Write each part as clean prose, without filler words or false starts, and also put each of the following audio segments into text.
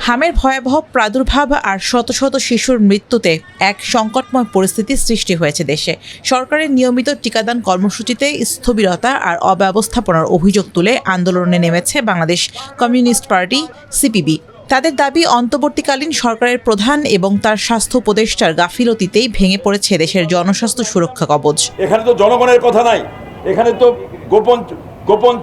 হামের ভয়াবহ প্রাদুর্ভাব আর শত শত শিশুর মৃত্যুতে এক সংকটময় পরিস্থিতি সৃষ্টি হয়েছে দেশে। সরকারের নিয়মিত টিকাদান কর্মসূচিতে স্থবিরতা আর অব্যবস্থাপনার অভিযোগ তুলে আন্দোলনে নেমেছে বাংলাদেশ কমিউনিস্ট পার্টি সিপিবি। তাদের দাবি, অন্তর্বর্তীকালীন সরকারের প্রধান এবং তার স্বাস্থ্য উপদেষ্টার গাফিলতিতেই ভেঙে পড়েছে দেশের জনস্বাস্থ্য সুরক্ষা কবচ। এখানে তো জনগণের কথা নাই, এখানে তো গোপন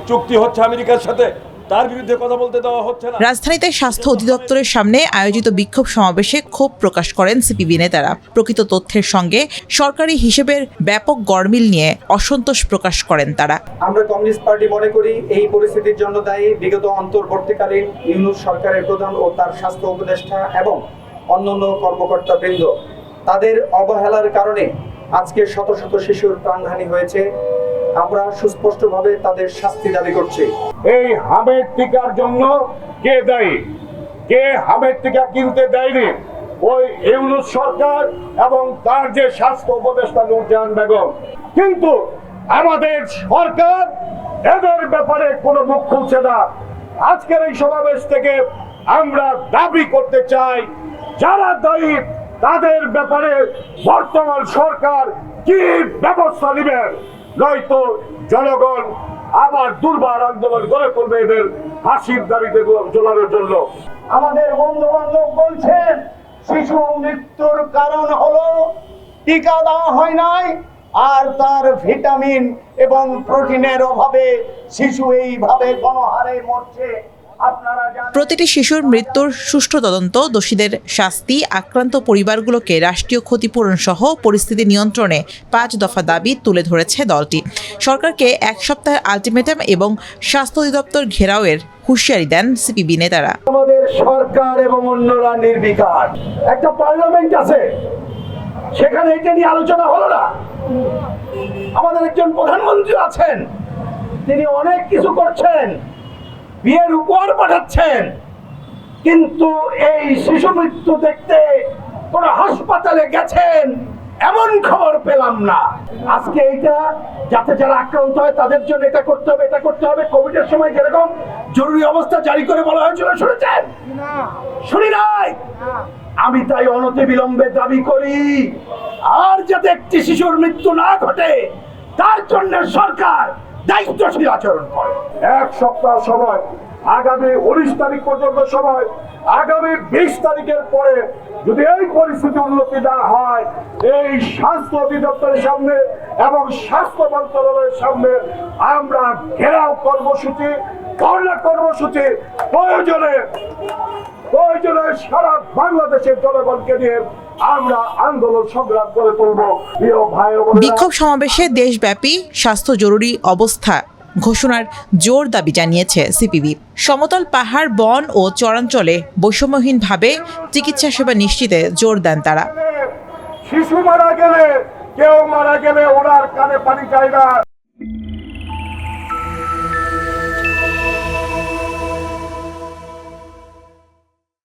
চুক্তি হচ্ছে আমেরিকার সাথে, তার বিরুদ্ধে কথা বলতে দেওয়া হচ্ছে না। রাজধানীতে স্বাস্থ্য অধিদপ্তরের সামনে আয়োজিত বিক্ষোভ সমাবেশে ক্ষোভ প্রকাশ করেন সিপিবি নেতারা। প্রকৃত তথ্যের সঙ্গে সরকারি হিসেবের ব্যাপক গরমিল নিয়ে অসন্তোষ প্রকাশ করেন তারা। আমরা কমিউনিস্ট পার্টি মনে করি এই পরিস্থিতির জন্য দায়ী বিগত অন্তর্বর্তীকালীন ইউনূস সরকারের প্রধান ও তার স্বাস্থ্য উপদেষ্টা এবং অন্যান্য কর্মকর্তাবৃন্দ। তাদের অবহেলার কারণে আজকে শত শত শিশুর প্রাণহানি হয়েছে। আমরা সুস্পষ্টভাবে তাদের শাস্তি দাবি করছি। এই হামের টিকার জন্য কে দায়ী? কে হামের টিকা কিনতে দেয়নি? ওই ইউনূস সরকার এবং তার যে স্বাস্থ্য উপদেষ্টা নূরজাহান বেগম। কিন্তু আমাদের সরকার এদের ব্যাপারে কোনো মুখ খুলছে না। আজকের এই সমাবেশ থেকে আমরা দাবি করতে চাই, যারা দায়ী তাদের ব্যাপারে বর্তমান সরকার কি ব্যবস্থা নেবেন, নয়তো জনগণ আবার দুর্বার আন্দোলন গড়ে তুলবে এদের ফাঁসির দাবিতে ঝোলানোর জন্য। আমাদের বন্ধু বান্ধব বলছেন শিশু মৃত্যুর কারণ হলো টিকা দেওয়া হয় নাই আর তার ভিটামিন এবং প্রোটিনের অভাবে শিশু এইভাবে গণহারে মরছে। প্রতিটি শিশুর মৃত্যুর সুষ্ঠু তদন্ত, দোষীদের শাস্তি, আক্রান্ত পরিবারগুলোকে রাষ্ট্রীয় ক্ষতিপূরণ সহ পরিস্থিতি নিয়ন্ত্রণে 5 দফা দাবি তুলে ধরেছে দলটি। সরকারকে 1 সপ্তাহের আলটিমেটাম এবং স্বাস্থ্য অধিদপ্তর ঘেরাওয়ের হুঁশিয়ারি দেন সিপিবি নেতারা। আমাদের সরকার এবং অন্যরা নির্বিকার। একটা পার্লামেন্ট আছে, সেখানে এটা নিয়ে আলোচনা হলো না। আমাদের একজন প্রধানমন্ত্রী আছেন, তিনি অনেক কিছু করছেন, বিয়ের উপহার পাঠাচ্ছেন, কিন্তু এই শিশু মৃত্যু দেখতে কোন হাসপাতালে গেছেন এমন খবর পেলাম না। আজকে এইটা যাতে যারা আক্রান্ত হয় তাদের জন্য এটা করতে হবে, এটা করতে হবে। কোভিডের সময় যেরকম জরুরি অবস্থা জারি করে বলা হয়েছিল, শুনেছেন? শুনি নাই। আমি তাই অনতি বিলম্বে দাবি করি, আর যাতে একটি শিশুর মৃত্যু না ঘটে তার জন্য সরকার দায়িত্বশীল আচরণ করে। 1 সপ্তাহ সময়, আগামী 19 তারিখ পর্যন্ত সময়, আগামী 20 তারিখের পরে যদি এই পরিস্থিতি উন্নতি না হয়, এই স্বাস্থ্য অধিদপ্তরের সামনে এবং স্বাস্থ্য মন্ত্রণালয়ের সামনে আমরা ঘেরাও কর্মসূচি, ধর্ণা কর্মসূচি, প্রয়োজনে সারা বাংলাদেশের জনগণকে নিয়ে আমরা আন্দোলন সংগ্রাম করে তুলব। বিক্ষোভ সমাবেশে দেশব্যাপী স্বাস্থ্য জরুরি অবস্থা ঘোষণার জোর দাবি জানিয়েছে সিপিবি। সমতল পাহাড়, বন ও চরাঞ্চলে বৈষম্যহীনভাবে চিকিৎসা সেবা নিশ্চিতে জোর দেন তারা। শিশু মারা গেলে, কেউ মারা গেলে ওনার কানে পানি যায় না।